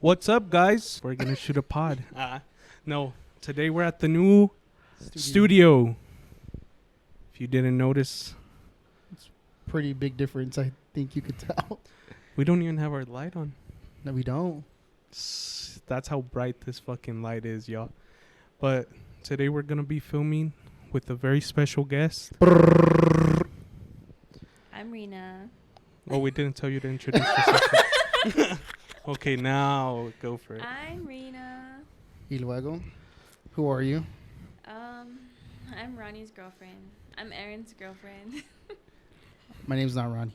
What's up, guys? We're gonna shoot a pod. No, today we're at the new studio. If you didn't notice, Pretty big difference, I think you could tell. we don't even have our light on. No, we don't. That's how bright this fucking light is, y'all. But today we're gonna be filming with a very special guest. I'm Marina. Oh, we didn't tell you to introduce yourself. Okay, now go for it. I'm Marina. Y luego, who are you? I'm Ronnie's girlfriend. I'm Aaron's girlfriend. My name's not Ronnie.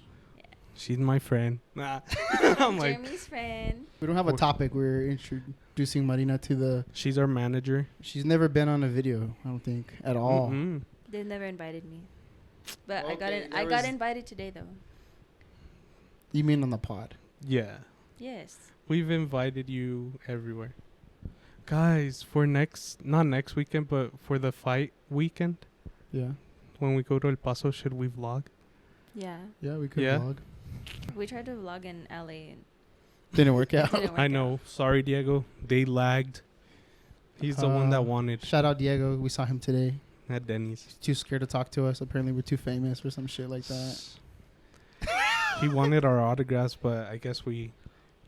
She's my friend. Nah. I'm like, Jeremy's friend. We don't have a topic. We're introducing Marina to the... she's our manager. She's never been on a video, I don't think, at all. Mm-mm. They never invited me, but Okay, I got invited today though. You mean on the pod? Yeah. Yes. We've invited you everywhere. Guys, for not next weekend, but for the fight weekend, Yeah. when we go to El Paso, should we vlog? Yeah. Yeah, we could Yeah. vlog. We tried to vlog in LA. And Didn't work out. didn't work I out. know. Sorry, Diego. They lagged. He's the one that wanted Shout out Diego. We saw him today. at Denny's. He's too scared to talk to us. Apparently, we're too famous or some shit like that. He wanted our autographs, but I guess we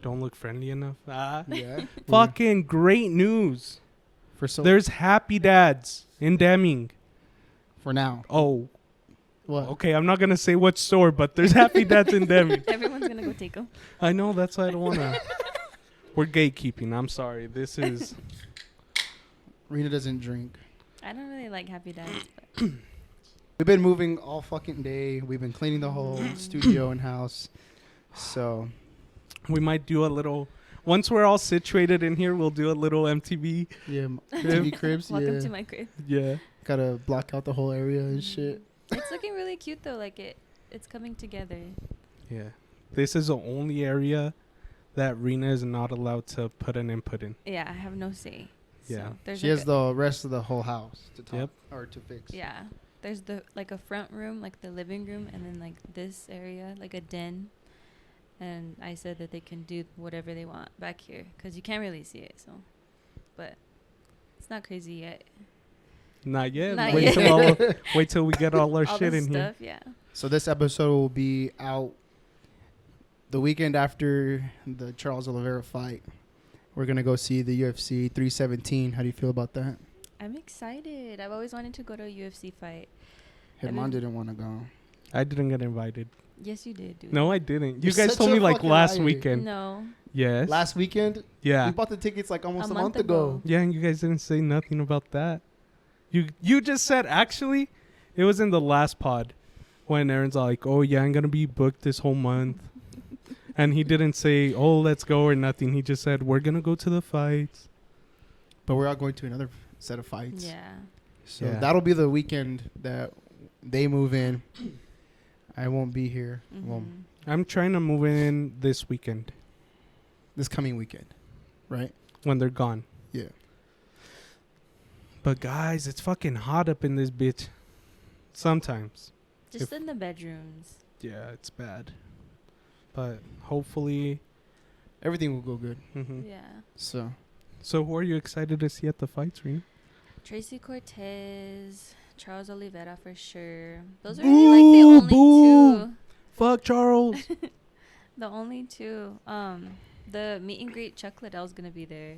don't look friendly enough. Yeah. Fucking great news. There's Happy Dads in Deming. For now. Oh, What? okay. I'm not going to say what store, but there's Happy Dads in Deming. Everyone's gonna go take them. I know. That's why I don't want to. We're gatekeeping. I'm sorry. This is... Rena doesn't drink. I don't really like Happy Dads, but We've been moving all fucking day. We've been cleaning the whole studio and house. So, We might do a little... Once we're all situated in here, we'll do a little MTV. yeah, TV cribs. welcome Yeah. to my crib. Yeah. Gotta block out the whole area and shit. It's looking really cute though. Like it's coming together. Yeah. This is the only area that Rena is not allowed to put an input in. Yeah, I have no say. Yeah. So there's She like has the rest of the whole house to talk Yep. or to fix. Yeah. There's like a front room, like the living room, and then like this area, like a den. And I said that they can do whatever they want back here because you can't really see it. So, but it's not crazy yet. Not yet. Not wait yet. till wait till we get all our All shit this in here. stuff, yeah. So this episode will be out the weekend after the Charles Oliveira fight. We're gonna go see the UFC 317. How do you feel about that? I'm excited. I've always wanted to go to a UFC fight. Herman didn't want to go. I didn't get invited. Yes, you did, dude. No, I didn't. You You're guys such told a me like fucking last liar. weekend. No. Yes. Last weekend, Yeah. we bought the tickets like almost A a month month ago. Yeah, and you guys didn't say nothing about that. You just said actually, it was in the last pod when Aaron's like, "Oh yeah, I'm gonna be booked this whole month," and he didn't say, "Oh, let's go" or nothing. He just said, "We're gonna go to the fights." But we're all going to another set of fights. Yeah. So Yeah. that'll be the weekend that they move in. I won't be here. Well, Mhm. I'm trying to move in this weekend this coming weekend, right? when they're gone. Yeah. But guys, it's fucking hot up in this bitch. Sometimes. Just in the bedrooms. Yeah, it's bad. But hopefully. Everything will go good. Mhm. Yeah. So So who are you excited to see at the fights, Rena? Tracy Cortez, Charles Oliveira for sure. Those are really like the only two. Fuck Charles. The only two. The meet and greet Chuck Liddell's gonna be there.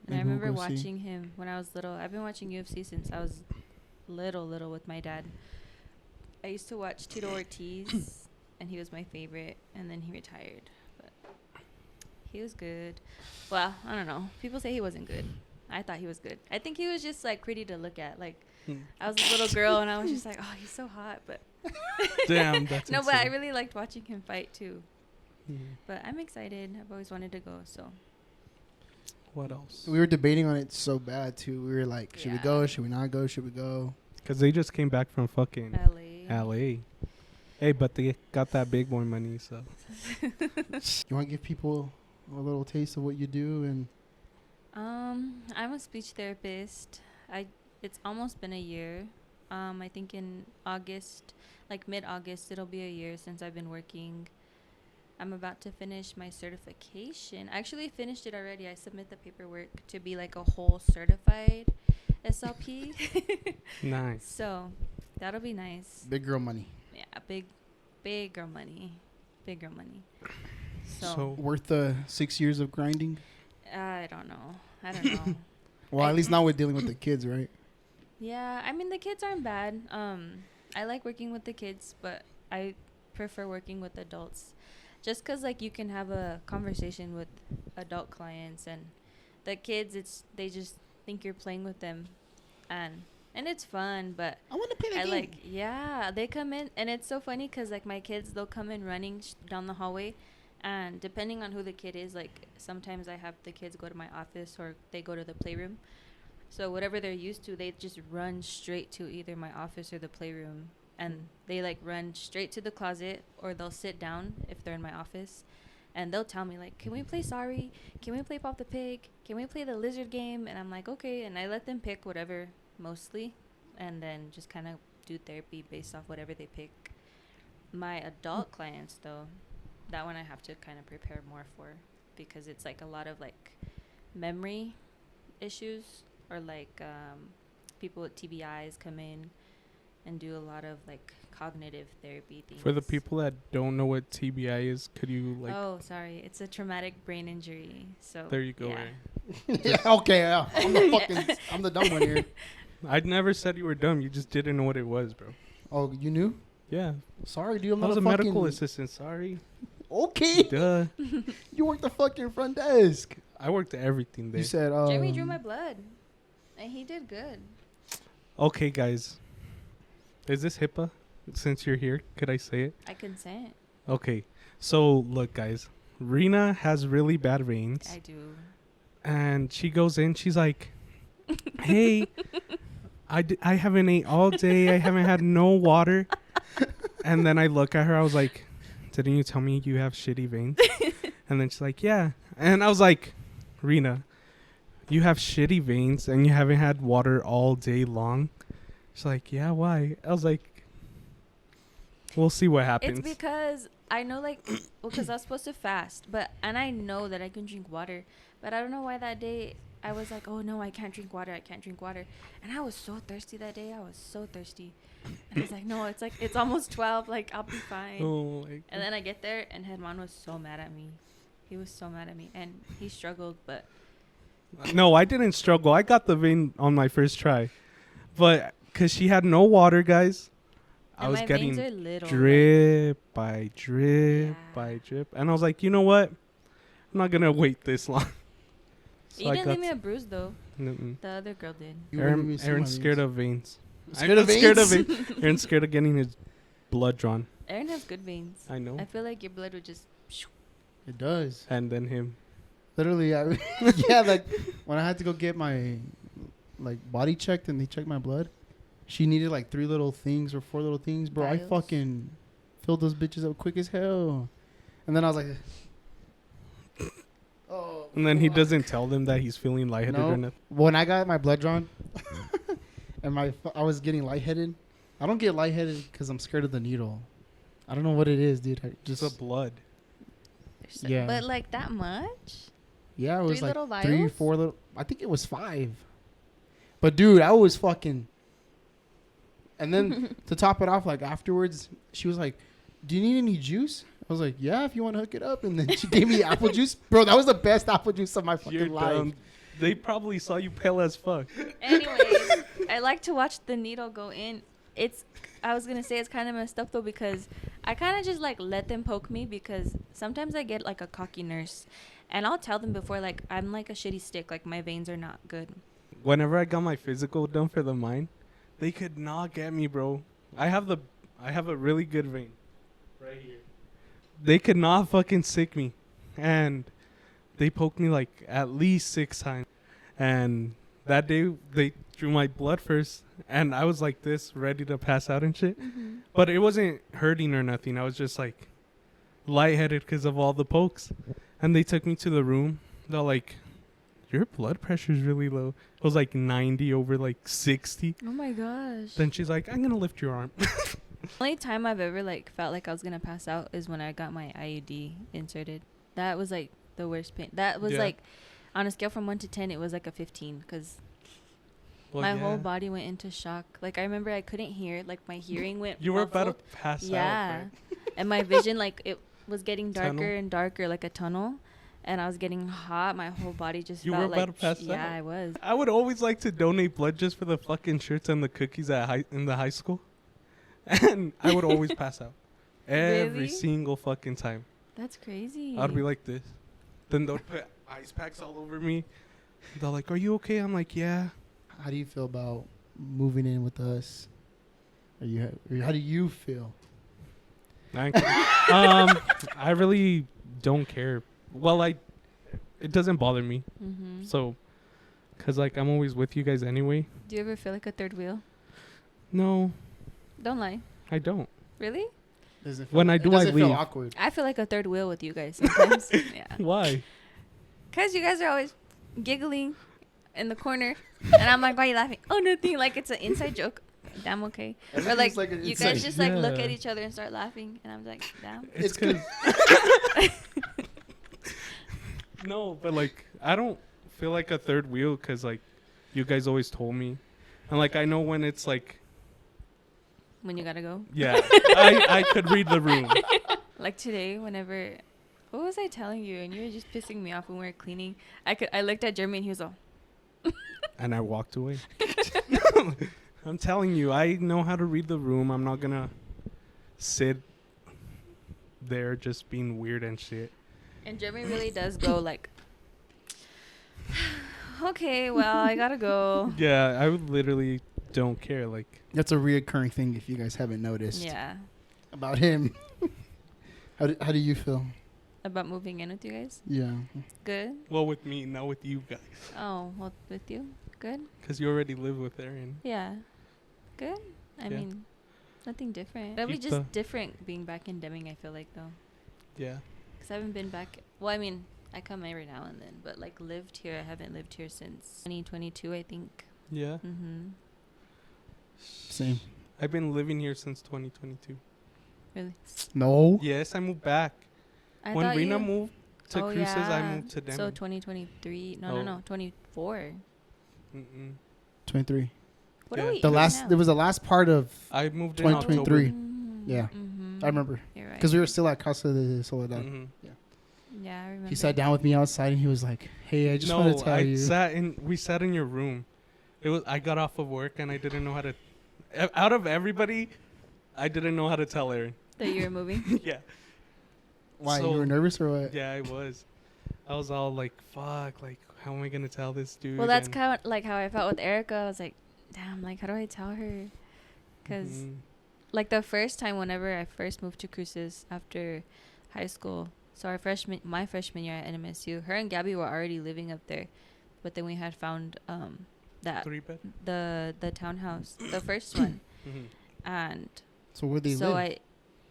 And I And who remember go see? watching him when I was little. I've been watching UFC since I was little with my dad. I used to watch Tito Ortiz, and he was my favorite. And then he retired, but he was good. Well, I don't know. People say he wasn't good. I thought he was good. I think he was just like pretty to look at. Like I was a little girl, and I was just like, oh, he's so hot. But Damn, that's no, but I insane. really liked watching him fight too. Mhm. But I'm excited. I've always wanted to go. So What else? we were debating on it so bad too. We were like, should we Yeah. go? Should we not go? Should we go? Because they just came back from fucking LA. LA. Hey, but they got that big boy money, so. You want to give people a little taste of what you do and I'm a speech therapist. It's almost been a year. I think in August, like mid-August, it'll be a year since I've been working. I'm about to finish my certification. I actually finished it already. I submit the paperwork to be like a whole certified SLP. Nice. So that'll be nice. Big girl money. Yeah, big girl money. Big girl money. So Worth the 6 years of grinding? I don't know. Well, at least not with dealing with the kids, right? Yeah, I mean the kids aren't bad. I like working with the kids, but I prefer working with adults, just 'cause like you can have a conversation with adult clients, and the kids, they just think you're playing with them, and it's fun. But I want to play the game. yeah, they come in, and it's so funny 'cause like my kids, they'll come in running down the hallway, and depending on who the kid is, like sometimes I have the kids go to my office or they go to the playroom. So whatever they're used to, they just run straight to either my office or the playroom. And they like run straight to the closet, or they'll sit down if they're in my office. And they'll tell me like, can we play Sorry? Can we play Pop the Pig? Can we play the lizard game? And I'm like, okay. And I let them pick whatever mostly. And then just kind of do therapy based off whatever they pick. My adult clients though, that one I have to kind of prepare more for, because it's like a lot of like memory issues, or like people with TBIs come in and do a lot of like cognitive therapy things. for the people that don't know what TBI is, could you like? Oh, sorry. It's a traumatic brain injury. So There you go. yeah. Ray. Yeah, okay, yeah. I'm the dumb one here. I'd never said you were dumb. You just didn't know what it was, bro. Oh, you knew? Yeah, Sorry, dude. I'm I not was a a medical fucking- assistant. Sorry. Okay. Duh. You work the fucking front desk. I worked everything there. You said, Jamie drew my blood, and he did good. Okay, guys. Is this HIPAA? Since you're here, could I say it? I consent. Okay. So, look, guys. Rena has really bad veins. I do. And she goes in. She's like, hey, I haven't ate all day. I haven't had no water. And then I look at her. I was like, didn't you tell me you have shitty veins? And then she's like, yeah. And I was like, Rena, you have shitty veins and you haven't had water all day long. She's like, yeah, why? I was like, we'll see what happens. It's because I know, like, well, because I was supposed to fast, and I know that I can drink water, but I don't know why that day I was like, oh no, I can't drink water, and I was so thirsty that day. I was so thirsty, and I was like, no, it's almost 12, like I'll be fine. Oh, And then I get there, and Herman was so mad at me. He was so mad at me, and he struggled, but no, I didn't struggle. I got the vein on my first try, but because she had no water, guys, I and was my getting veins are little, drip by drip Yeah. by drip, and I was like, you know what? I'm not gonna wait this long. So You I didn't got leave me a bruise though. Mm-mm. The other girl did. You wouldn't even see my Aaron's scared veins. of veins. Scared of Scared of veins? veins. Aaron's scared of getting his blood drawn. Aaron has good veins. I know. I feel like your blood would just. It does. And then him. Literally, yeah, like when I had to go get my like body checked and they checked my blood, she needed like 3 little things or 4 little things, bro. I Vials? fucking filled those bitches up quick as hell. And then I was like, oh. And then he fuck. doesn't tell them that he's feeling lightheaded or No. nothing. When I got my blood drawn and I was getting lightheaded. I don't get lightheaded because I'm scared of the needle. I don't know what it is, dude. I Just just the blood. Yeah. But like that much? yeah, it was 3 like little 3, vials? 4 little. I think it was 5. But dude, I was fucking. And then to top it off, like afterwards, she was like, "Do you need any juice?" I was like, "Yeah, if you want to hook it up." And then she gave me apple juice, bro. That was the best apple juice of my fucking You're life. dumb. They probably saw you pale as fuck. Anyways, I like to watch the needle go in. I was gonna say it's kind of messed up though, because I kind of just like let them poke me, because sometimes I get like a cocky nurse, and I'll tell them before, like, I'm like a shitty stick, like my veins are not good. Whenever I got my physical done for the mine, they could not get me, bro. I have a really good vein right here. They could not fucking sick me, and they poked me like at least 6 times. And that day they drew my blood first, and I was like this, ready to pass out and shit. Mm-hmm. But it wasn't hurting or nothing. I was just like lightheaded because of all the pokes. And they took me to the room. They're like, your blood pressure's really low. It was like 90 over like 60. Oh my gosh. Then she's like, I'm going to lift your arm. Only time I've ever like felt like I was gonna pass out is when I got my IUD inserted. That was like the worst pain. That was Yeah. like on a scale from 1 to 10, it was like a 15 because Well, my yeah. whole body went into shock. Like I remember I couldn't hear. Like my hearing went. You were about muffled. to pass out. Yeah, Right? and my vision like it was getting darker Tunnel? and darker, like a tunnel, and I was getting hot. My whole body just You felt were like about to pass yeah, out. I was. I would always like to donate blood just for the fucking shirts and the cookies in the high school, and I would always pass out every Really? single fucking time. That's crazy. I'd be like this, then they'd put ice packs all over me. They're like, "Are you okay?" I'm like, "Yeah." How do you feel about moving in with us? How do you feel? I really don't care. Well, it doesn't bother me. Mm-hmm. So, cause like I'm always with you guys anyway. Do you ever feel like a third wheel? No, Don't lie. I don't. Really? Does it When I do, does I it feel leave. awkward? I feel like a third wheel with you guys sometimes. Yeah. Why? Because you guys are always giggling in the corner. And I'm like, why are you laughing? Oh, nothing. Like it's an inside joke. Damn, okay. Or like, Everything's like an you inside- guys just like look Yeah. at each other and start laughing. And I'm like, damn. It's cause no, but like I don't feel like a third wheel because like you guys always told me, and like I know when it's like When you gotta go. yeah, I could read the room. Like today, whenever. What was I telling you? And you were just pissing me off when we were cleaning. I looked at Jeremy and he was all. And I walked away. I'm telling you, I know how to read the room. I'm not gonna sit there just being weird and shit. And Jeremy really does go like. Okay, well, I gotta go. Yeah, I would literally don't care. Like, That's a reoccurring thing if you guys haven't noticed Yeah. about him. How do you feel? About moving in with you guys? Yeah. Good? well, with me, not with you guys, Oh, well, with you? Good? because you already live with Aaron. Yeah. Good? I Yeah. mean, nothing different. That'll be Keep just the- different being back in Deming, I feel like, though. Yeah. Because I haven't been back. Well, I mean, I come every now and then, but like lived here, I haven't lived here since 2022, I think. Yeah. Mm-hmm. Same. I've been living here since 2022. Really? No. Yes, I moved back. I When thought Rina you. moved to Oh, Cruces, I yeah. moved to Denver. So 2023. No, Oh. no, 24. Mm-mm. 23. What Yeah. are we The eating last. now? There was the last part of. I moved in 2023. October. Yeah. Mm-hmm. I remember You're right. because we were still at Casa de Soledad. Mhm. Yeah, I remember. He sat down with me outside and he was like, "Hey, I just want to tell you." We sat in your room. I got off of work and I didn't know how to. Out of everybody, I didn't know how to tell Aaron. That you were moving? Yeah. Why So- you were nervous or what? Yeah, I was. I was all like, "Fuck! Like, how am I gonna tell this dude?" Well, that's And- kind of like how I felt with Erica. I was like, damn, like, how do I tell her? Because, Mhm. like, the first time whenever I first moved to Cruces after high school, so my freshman year at NMSU, her and Gabby were already living up there. But then we had found that 3-bed. the townhouse, the first one. Mhm. And So where they so live?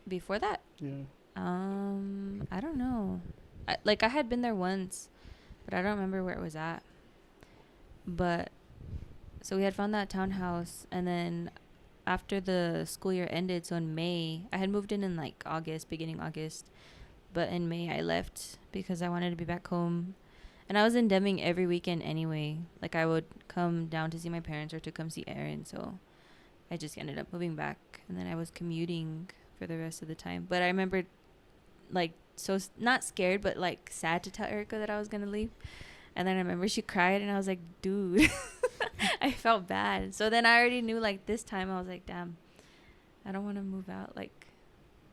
before that, Yeah. I don't know. I had been there once, but I don't remember where it was at. But so we had found that townhouse, and then after the school year ended, so in May, I had moved in like August, beginning August, but in May I left because I wanted to be back home. And I was in Deming every weekend anyway. Like I would come down to see my parents or to come see Aaron, so I just ended up moving back, and then I was commuting for the rest of the time. But I remember like not scared but like sad to tell Erica that I was gonna leave. And then I remember she cried and I was like, dude. I felt bad. So then I already knew like this time I was like, damn, I don't want to move out, like,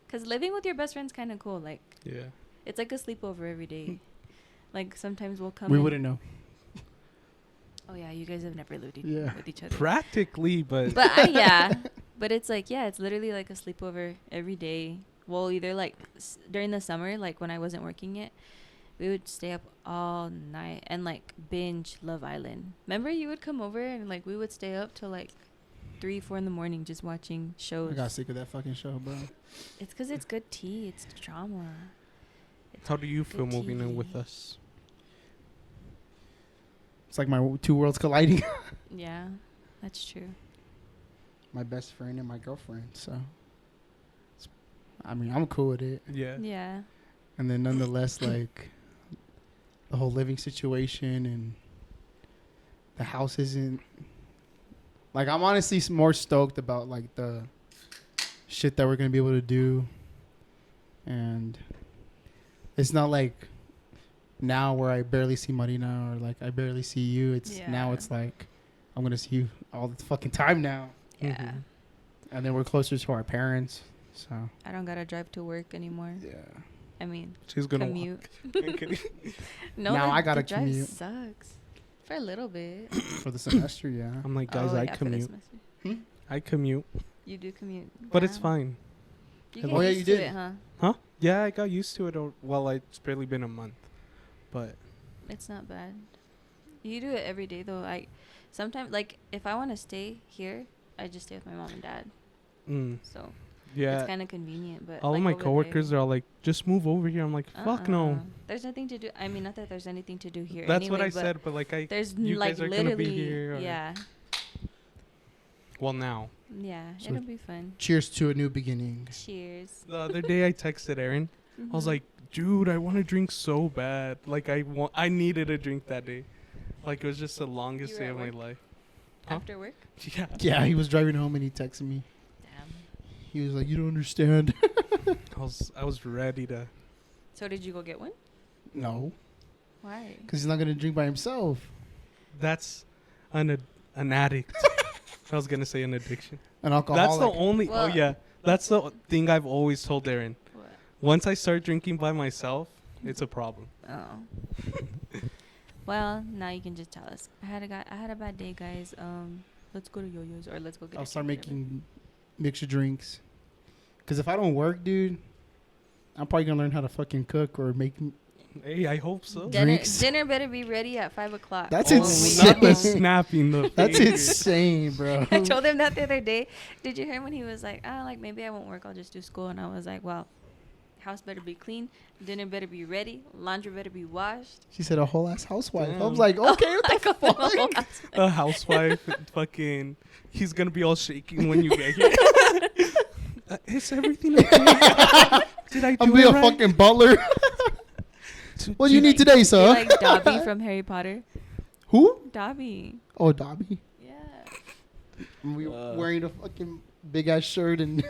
because living with your best friend's kind of cool. Like Yeah. it's like a sleepover every day. Like sometimes we'll come We in- wouldn't know. Oh yeah, you guys have never lived Yeah. with each other. Practically, but Yeah, but it's like, yeah, it's literally like a sleepover every day. Well, either like during the summer, like when I wasn't working yet, we would stay up all night and like binge Love Island. Remember, you would come over and like we would stay up till like 3-4 in the morning just watching shows. I got sick of that fucking show, bro. It's because it's good tea. It's drama. how do you feel Good moving in TV. with us? It's like my two worlds colliding. Yeah, that's true. My best friend and my girlfriend. So I mean, I'm cool with it. Yeah. Yeah. And then nonetheless, like the whole living situation and the house isn't like I'm honestly more stoked about like the shit that we're gonna be able to do, and it's not like now where I barely see Marina or like I barely see you. It's now Yeah. it's like I'm gonna see you all the fucking time now, Yeah. Mhm. and then we're closer to our parents. So I don't gotta drive to work anymore. yeah, I mean, She's gonna commute. walk. No, Now I gotta the drive commute. sucks for a little bit. for the semester, yeah. I'm like, guys, Oh, I yeah, for the commute. semester. I commute, You do commute, but it's Wow. fine. You Oh, get yeah, used you to did. it, huh? Huh? Yeah, I got used to it. Well, it's barely been a month, but It's not bad. You do it every day though. I sometimes like if I want to stay here, I just stay with my mom and dad. So yeah. it's kind of convenient. But All like of my over coworkers there, are all like, "Just move over here." I'm like, "Fuck no." There's nothing to do. I mean, not that there's anything to do here. That's anyway, what I but said, but like There's you like guys are gonna be literally, here, or- yeah, well, now. yeah. So- It'll be fun. Cheers to a new beginning. Cheers. The other day I texted Aaron. I was Mhm. like, "Dude, I want to drink so bad. Like I needed a drink that day. Like it was just the longest You day were of at my work? life." Huh? After work. Yeah. Yeah, he was driving home and he texted me. Damn. He was like, "You don't understand." I was ready to. So did you go get one? No, Why? because he's not gonna drink by himself. That's an addict. I was gonna say an addiction. An That's alcoholic. the only. Well- oh yeah, that's the thing I've always told Aaron. What? Once I start drinking by myself, it's a problem. Oh. Well, now you can just tell us. I had a bad day, guys. Let's go to Yo-Yo's or let's go get. I'll a start drink, whatever. making mixture drinks. Because if I don't work, dude, I'm probably gonna learn how to fucking cook or make. Hey, I hope so. Drinks. Dinner better be ready at 5:00. That's Oh, insane. not the snapping the That's fingers. insane, bro. I told him that the other day. Did you hear him when he was like, like maybe I won't work, I'll just do school. And I was like, well, house better be clean, dinner better be ready, laundry better be washed. She said a whole ass housewife. I Damn. was like, okay, what the fuck? A housewife, fucking, he's gonna be all shaking when you get here. Is everything okay? Did I do I'm be it a right? fucking butler. What do you need today, You're sir? like Dobby from Harry Potter. Who? Dobby. Oh, Dobby. Yeah. We wearing a fucking big ass shirt and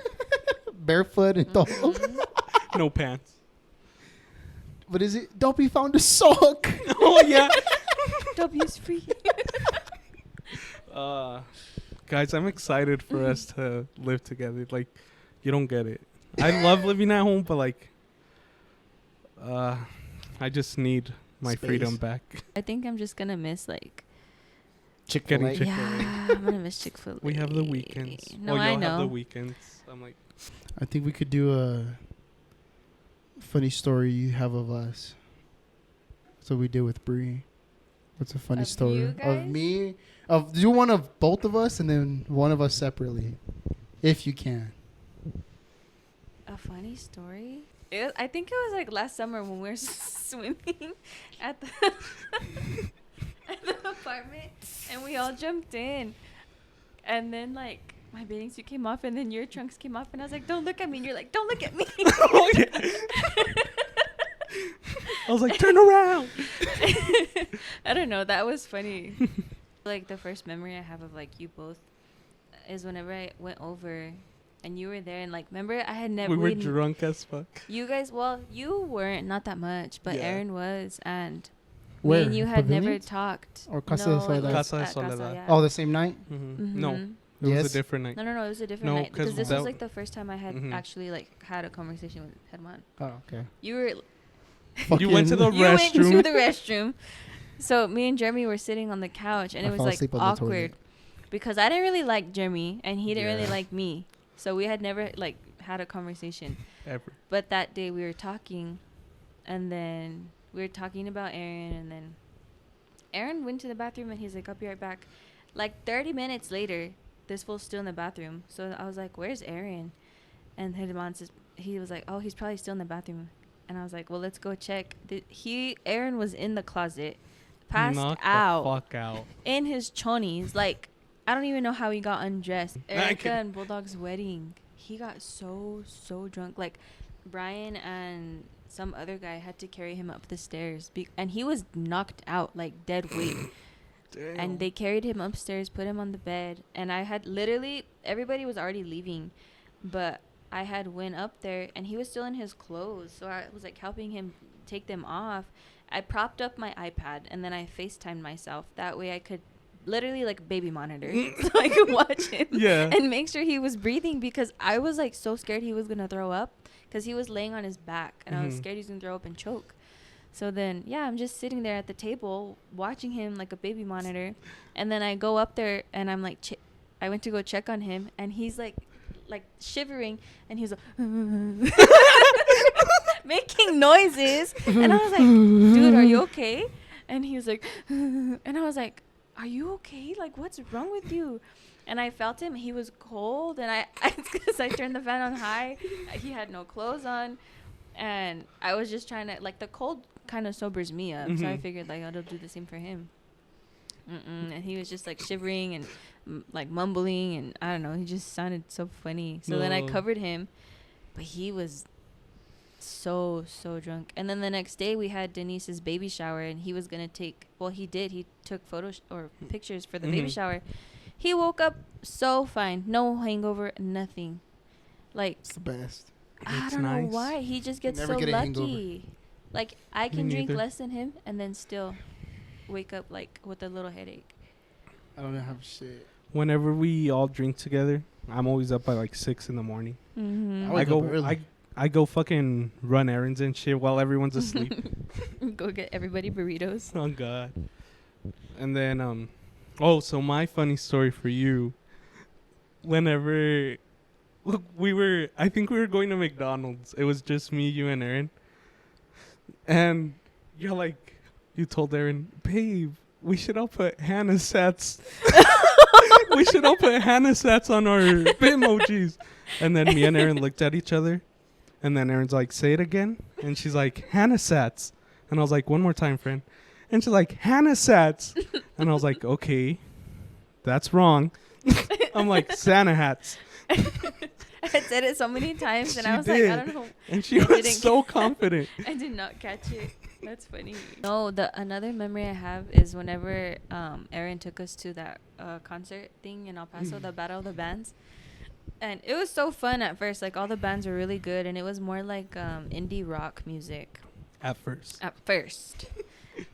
barefoot and all. Mhm. No pants. What is it? Dobby found a sock. Oh yeah. Dobby is free. Guys, I'm excited for us to live together. Like, you don't get it. I love living at home, but like, I just need my Space. freedom back. I think I'm just gonna miss like. Chick-fil-A. Chick-fil-A. Yeah, I'm gonna miss Chick-fil-A. We have the weekends. No, y'all I have the know. weekends. I'm like, I think we could do a funny story you have of us. So we did with Bree. What's a funny Of story you of guys? me? Do one of both of us and then one of us separately, if you can. A funny story? I think it was like last summer when we were swimming at the at the apartment, and we all jumped in, and then like my bathing suit came off, and then your trunks came off, and I was like, "Don't look at me!" And you're like, "Don't look at me!" oh yeah. I was like, turn around. I don't know. That was funny. Like the first memory I have of like you both is whenever I went over. And you were there, and like, remember, I had never. We were drunk as fuck. You guys, well, you weren't, not that much, but Yeah. Aaron was, and Where? me and you had never Pavilions? talked. Or Casa no, de Soledad? it was Casa de at Soledad. yeah. Oh, the same night? No, Mhm. it was Yes. a different night. No, it was a different No, night because 'cause this that- was like the first time I had Mhm. actually like had a conversation with Herman. Oh, okay. You were You went to the you went to restroom. the restroom, so me and Jeremy were sitting on the couch, and I it was fell like asleep on the awkward toilet. because I didn't really like Jeremy, and he didn't really Yeah. like me, so we had never like had a conversation. Ever. But that day we were talking, and then we were talking about Aaron, and then Aaron went to the bathroom, and he's like, "I'll be right back." Like 30 minutes later, this fool's still in the bathroom. So I was like, "Where's Aaron?" And his mom says, he was like, "Oh, he's probably still in the bathroom." And I was like, "Well, let's go check." Aaron was in the closet, passed Knock out, the fuck out. in his chonies. Like, I don't even know how he got undressed. I Erica could- and Bulldog's wedding. he got so drunk. Like Brian and some other guy had to carry him up the stairs, and he was knocked out, like dead weight. Damn. And they carried him upstairs, put him on the bed, and I had literally everybody was already leaving, but I had went up there and he was still in his clothes, so I was like helping him take them off. I propped up my iPad and then I FaceTimed myself. That way I could literally like baby monitor so I could watch him and make sure he was breathing, because I was like so scared he was gonna throw up, because he was laying on his back and I was scared he was gonna throw up and choke. So then, yeah, I'm just sitting there at the table watching him like a baby monitor. And then I go up there and I'm like, I went to go check on him and he's like shivering and he's like, making noises. And I was like, dude, are you okay? And he was like, and I was like, are you okay? Like, what's wrong with you? And I felt him. He was cold. And because I turned the fan on high, he had no clothes on. And I was just trying to, like, the cold kind of sobers me up. So I figured, like, I'll do the same for him. And he was just, like, shivering and, like, mumbling. And I don't know. He just sounded so funny. So then I covered him. But he was so drunk. And then the next day we had Denise's baby shower. And he was going to take, well, he did. He took photos or pictures for the baby shower. He woke up so fine. No hangover, nothing. Like, it's the best. I don't know why. He just gets so lucky. Like, I can drink less than him and then still wake up, like, with a little headache. I don't have shit. Whenever we all drink together, I'm always up by, like, 6 in the morning. I go fucking run errands and shit while everyone's asleep. Go get everybody burritos. Oh, God. And then, so my funny story for you. Whenever... Look, I think we were going to McDonald's. It was just me, you, and Aaron. And you told Aaron, babe, we should all put Hannah Sats. We should all put Hannah Sats on our Bitmojis. And then me and Aaron looked at each other. And then Aaron's like, say it again. And she's like, Hannah Sats. And I was like, one more time, friend. And she's like, Hannah Sats. And I was like, okay, that's wrong. I'm like, Santa hats. I said it so many times, and I was like, I don't know. And she was so confident. I did not catch it. That's funny. No, another memory I have is whenever Aaron took us to that concert thing in El Paso, the Battle of the Bands. And it was so fun at first. Like, all the bands were really good, and it was more like indie rock music. At first.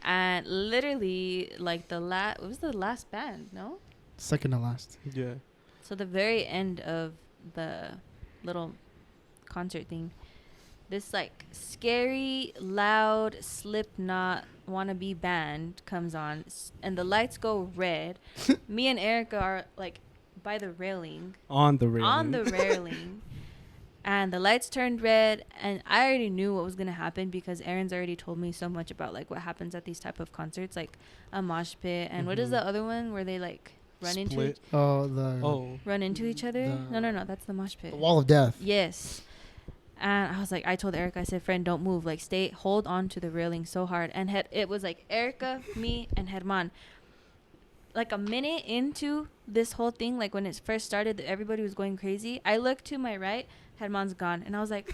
And literally, like, it was the last band, no? Second to last. Yeah. So the very end of the little concert thing, this like scary, loud Slipknot wannabe band comes on, and the lights go red. Me and Erica are like by the railing. On the railing. And the lights turned red, and I already knew what was going to happen because Aaron's already told me so much about like what happens at these type of concerts, like a mosh pit. And what is the other one where they like run into each other? No, that's the mosh pit. The wall of death. Yes. And I was like, I told Erica, I said, friend, don't move. Like, hold on to the railing so hard. And it was like Erica, me, and Herman. Like a minute into this whole thing, like when it first started, everybody was going crazy. I looked to my right, Herman's gone. And I was like,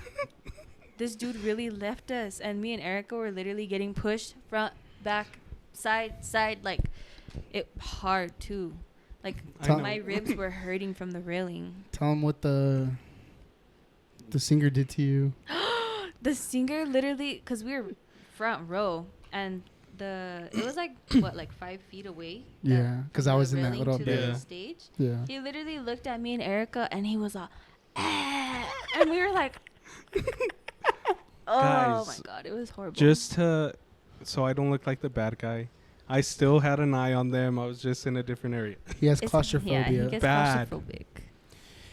this dude really left us. And me and Erica were literally getting pushed front, back, side, like it hard too. Like my ribs were hurting from the railing. Tell him what the singer did to you. The singer literally, because we were front row, and it was like what, like 5 feet away. Yeah, because I was in that little bit. Stage. Yeah. He literally looked at me and Erica, and he was all, and we were like, oh Guys, my god, it was horrible. Just so I don't look like the bad guy, I still had an eye on them. I was just in a different area. He has claustrophobia. Yeah, he gets claustrophobic.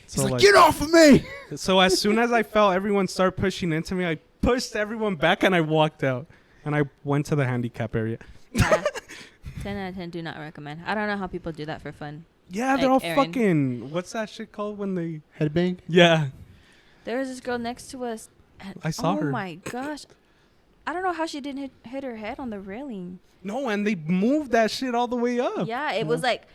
So he's like, get off of me! So as soon as I felt everyone start pushing into me, I pushed everyone back and I walked out. And I went to the handicap area. Yeah. 10 out of 10 do not recommend. I don't know how people do that for fun. Yeah, like they're all Aaron. fucking... What's that shit called when they... Headbang? Yeah. There was this girl next to us. I saw her. Oh my gosh. I don't know how she didn't hit her head on the railing. No, and they moved that shit all the way up. Yeah, it was like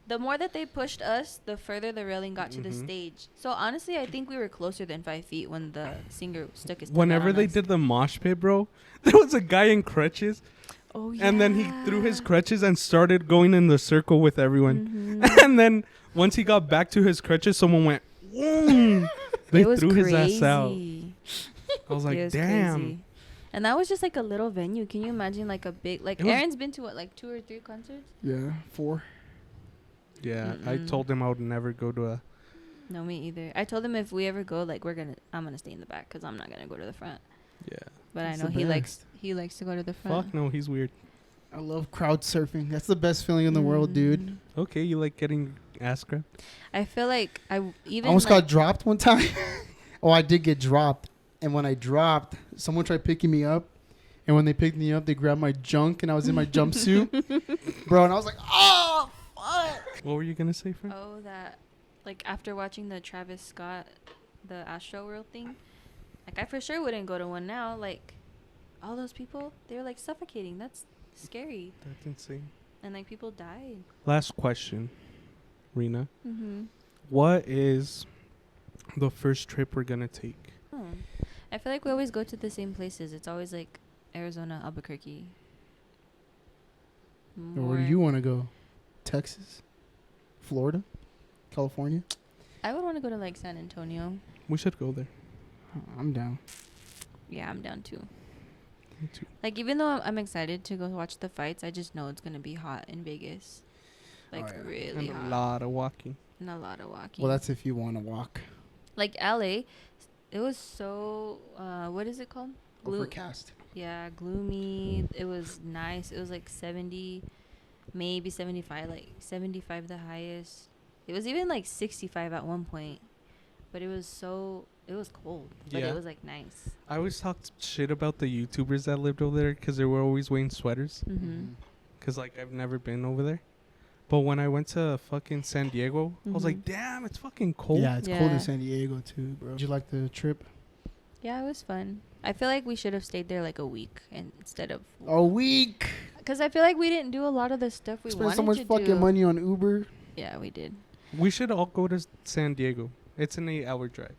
the more that they pushed us, the further the railing got to the stage. So honestly, I think we were closer than 5 feet when the singer stuck his tongue out Whenever on they us. did the mosh pit, bro, there was a guy in crutches, Oh yeah. and then he threw his crutches and started going in the circle with everyone. Mhm. And then once he got back to his crutches, someone went, "Whoom." They It was threw his ass out. crazy. I was It like, was damn. crazy. And that was just like a little venue. Can you imagine like a big, like It was- Aaron's been to what, like 2 or 3 concerts? Yeah, 4. Yeah, I Mm-mm. told him I would never go to a. No, me either. I told him if we ever go, like I'm gonna stay in the back because I'm not gonna go to the front. Yeah. But It's I know the he likes to go to the front. Fuck no, he's weird. I love crowd surfing. That's the best feeling in the world, dude. Mm. Okay, you like getting ass grabbed? I feel like I even almost like, got dropped one time. Oh, I did get dropped. And when I dropped, someone tried picking me up. And when they picked me up, they grabbed my junk, and I was in my jumpsuit. Bro, and I was like, oh, fuck. What were you gonna say, Frank? Oh, that, like, after watching the Travis Scott, the Astro World thing, like, I for sure wouldn't go to one now. Like, all those people, they were, like, suffocating. That's scary. That's insane. And, like, people died. Last question, Rena. Mm-hmm. What is the first trip we're gonna take? Oh. I feel like we always go to the same places. It's always, like, Arizona, Albuquerque. Where do you want to go? Texas? Florida? California? I would want to go to, like, San Antonio. We should go there. I'm down. Yeah, I'm down, too. Me too. Like, even though I'm excited to go watch the fights, I just know it's going to be hot in Vegas. Like, Oh, yeah. really And hot. a lot of walking. And a lot of walking. Well, that's if you want to walk. like, LA, it was so, what is it called? Overcast. Yeah, gloomy. It was nice. It was like 70, maybe 75, like 75 the highest. It was even like 65 at one point. But it was cold. But Yeah. it was like nice. I always talked shit about the YouTubers that lived over there because they were always wearing sweaters. Mm-hmm. Because, like, I've never been over there. But when I went to fucking San Diego, I was Mhm. like, damn, it's fucking cold. Yeah, it's cold Yeah. in San Diego, too, bro. Did you like the trip? Yeah, it was fun. I feel like we should have stayed there like a week instead of... A week. Because I feel like we didn't do a lot of the stuff we Spent wanted so much to fucking do. money on Uber. Yeah, we did. We should all go to San Diego. It's an 8-hour drive.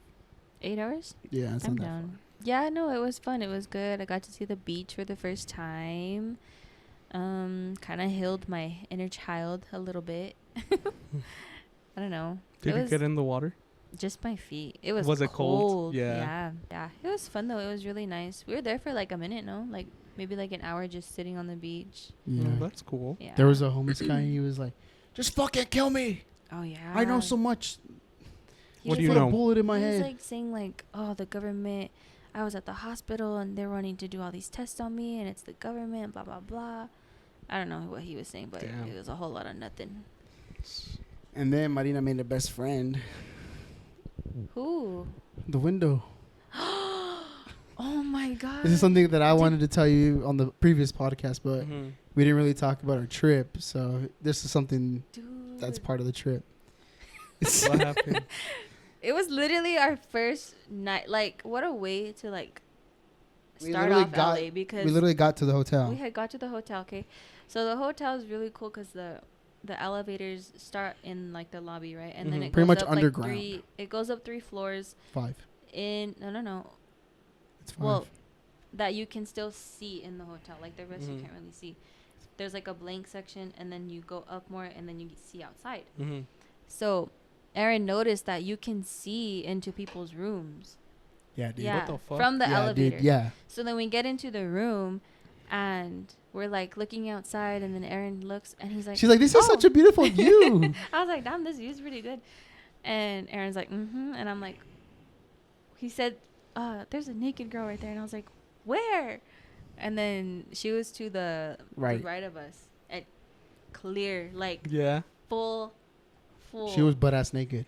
8 hours? Yeah, it's I'm not that down. Yeah, no, it was fun. It was good. I got to see the beach for the first time. Kind of healed my inner child a little bit. I don't know. Did It you was get in the water? just my feet. It was Was it cold? cold. Yeah. Yeah. It was fun though. It was really nice. We were there for like a minute, no? Like maybe like an hour just sitting on the beach. Yeah. Oh, that's cool. Yeah. There was a homeless guy, and he was like, just fucking kill me. Oh yeah. I know so much. He What do was you Put know? a bullet in my he head. was like saying like, oh, the government. I was at the hospital and they're wanting to do all these tests on me, and it's the government. Blah blah blah. I don't know what he was saying, but Damn. it was a whole lot of nothing. And then Marina made a best friend. Who? The window. Oh my god. This is something that I wanted to tell you on the previous podcast, but Mhm. we didn't really talk about our trip. So this is something Dude. that's part of the trip. What happened? It was literally our first night. Like, what a way to like We start literally off got- LA because We literally got to the hotel. we had got to the hotel. Okay, so the hotel is really cool because the elevators start in like the lobby, right? And then Mhm. it Pretty goes much up underground. Like it goes up 3 floors 5. in no It's 5. well that you can still see in the hotel. Like the rest you Mhm. can't really see. There's like a blank section, and then you go up more, and then you see outside. Mhm. So Aaron noticed that you can see into people's rooms. yeah, dude. Yeah, the fuck? from the yeah, elevator. dude. Yeah. So then we get into the room, and we're like looking outside, and then Aaron looks, and he's like, She's like, this is "Oh." such a beautiful view. I was like, damn, this view's pretty good. And Aaron's like, mm-hmm. And I'm like, he said, there's a naked girl right there. And I was like, where? And then she was to the right of us. At clear, like Yeah. full. She was butt ass naked.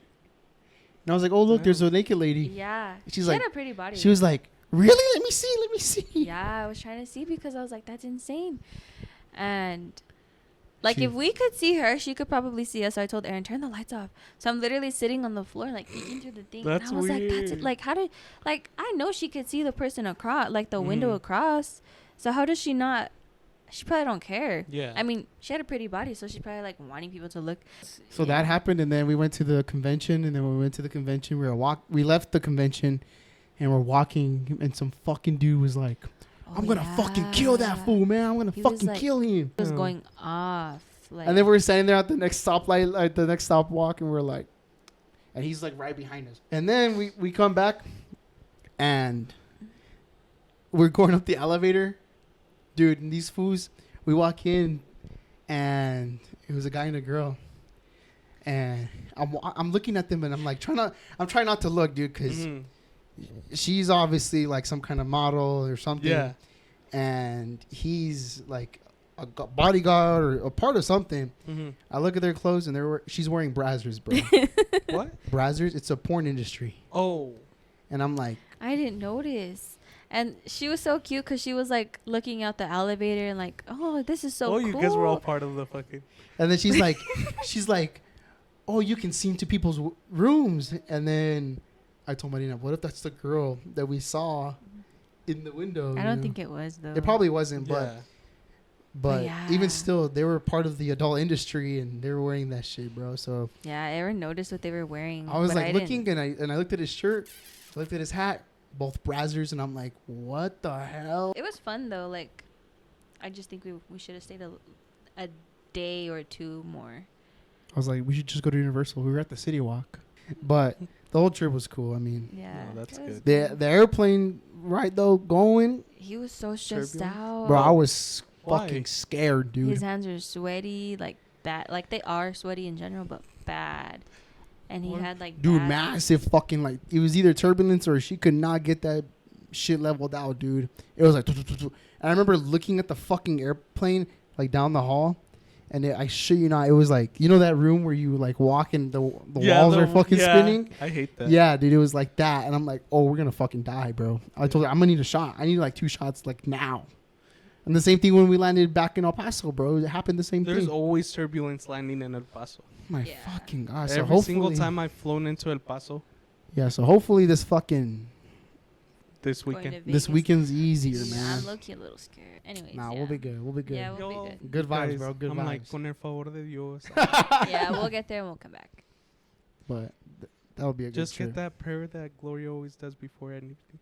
And I was like, oh, look, there's a naked lady. Yeah. She's she like- had a pretty body. She was like, really? Let me see. Let me see. Yeah, I was trying to see because I was like, that's insane. And like, She- if we could see her, she could probably see us. So I told Aaron, turn the lights off. So I'm literally sitting on the floor, like peeking through the thing. That's and I was like, that's weird. it. Like, how did, like, I know she could see the person across, like the window Mhm. across. So how does she not she probably don't care. Yeah. I mean, she had a pretty body, so she's probably like wanting people to look. So that happened, and then we went to the convention, and then when we went to the convention, we left the convention, and we're walking, and some fucking dude was like, I'm gonna fucking kill that fool, man. I'm gonna He was fucking like- kill him. He was going off. Like, And then we're standing there at the next stoplight, like the next stop walk, and we're like, and he's like right behind us. And then we come back, and we're going up the elevator, dude. And these fools, we walk in, and it was a guy and a girl, and I'm looking at them, and I'm like I'm trying not to look, dude, because Mhm. she's obviously like some kind of model or something. Yeah. And he's like a bodyguard or a part of something. Mm-hmm. I look at their clothes and she's wearing brazzers, bro. What? Brazzers? It's a porn industry. Oh. And I'm like, I didn't notice. And she was so cute because she was like looking out the elevator and like, oh, this is so cool. you guys were all part of the fucking. and then she's like, oh, you can see into people's rooms. And then I told Marina, what if that's the girl that we saw in the window? I don't think it was though. It probably wasn't, Yeah. but yeah. even still, they were part of the adult industry and they were wearing that shit, bro. So Yeah, I ever noticed what they were wearing. I was but like looking, didn't. and I looked at his shirt, I looked at his hat, both brazzers, and I'm like, what the hell? It was fun though. Like, I just think we should have stayed a day or two more. I was like, we should just go to Universal. We were at the City Walk, but the whole trip was cool. I mean, Yeah, No, that's it was good. the airplane ride though going, He was so stressed Turbulent? out. bro, I was Why? fucking scared, dude. His hands are sweaty, like bad. Like they are sweaty in general, but bad. And he What? had like Dude, bad- massive fucking, like, it was either turbulence or she could not get that shit leveled out, dude. It was like, and I remember looking at the fucking airplane, like, down the hall, and I shit you not, it was like, you know that room where you, like, walk and the walls are fucking spinning? I hate that. Yeah, dude, it was like that. And I'm like, oh, we're going to fucking die, bro. I told her, I'm going to need a shot. I need, like, 2 shots, like, now. And the same thing when we landed back in El Paso, bro. It happened the same There's thing. always turbulence landing in El Paso. My Yeah. fucking God. So Every hopefully, single time I've flown into El Paso yeah, so hopefully this fucking... this going to weekend. This Vegas. weekend's easier, Yeah, man. I'm low-key a little scared. Anyways, Nah, yeah. we'll be good. We'll be good. Yeah, we'll Yo, be good. Good vibes, guys, bro. Good I'm vibes. like, con el favor de Dios. Yeah, we'll get there and we'll come back. But that would be a good Just trip. get that prayer that Gloria always does before anything.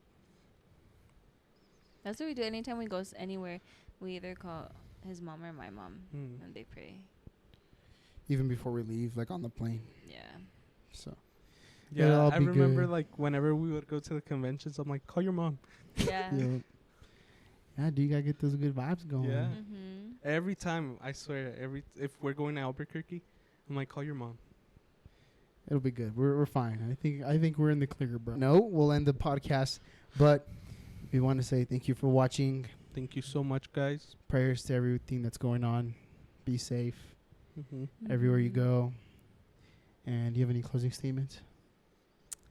That's what we do. Anytime we go anywhere, we either call his mom or my mom, Hmm. and they pray. Even before we leave, like on the plane. Yeah. So Yeah, It'll I be remember good. like whenever we would go to the conventions, I'm like, call your mom. Yeah. yeah, yeah, dude, you gotta get those good vibes going. Yeah. Mm-hmm. Every time, I swear, if we're going to Albuquerque, I'm like, call your mom. It'll be good. We're fine. I think we're in the clear, bro. No, we'll end the podcast, but we want to say thank you for watching. Thank you so much, guys. Prayers to everything that's going on. Be safe Mm-hmm. everywhere you go. And do you have any closing statements?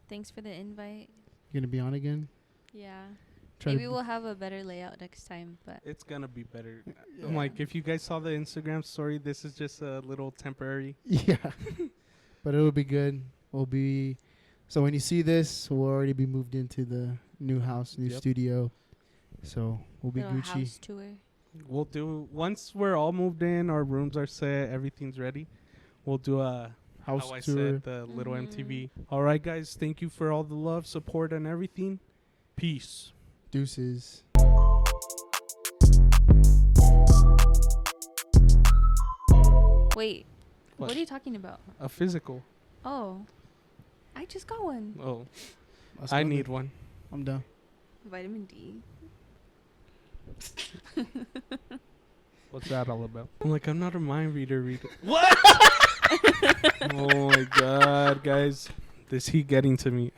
Thanks for the invite. You gonna be on again? Yeah. Try Maybe to we'll have a better layout next time, but It's gonna be better. Yeah. I'm like, if you guys saw the Instagram story, this is just a little temporary. Yeah. But it'll be good. We'll be so when you see this, we'll already be moved into the new house, new Yep. studio. So we'll be little Gucci. house tour. We'll do once we're all moved in, our rooms are set, everything's ready. We'll do a House how I tour. said the little Mhm. MTV. All right, guys, thank you for all the love, support, and everything. Peace. Deuces. Wait, What? what are you talking about? A physical. Oh, I just got one. Oh, Let's I go need then. one. I'm done. Vitamin D. What's that all about? I'm like, I'm not a mind reader. What? Oh my god, guys, this heat getting to me.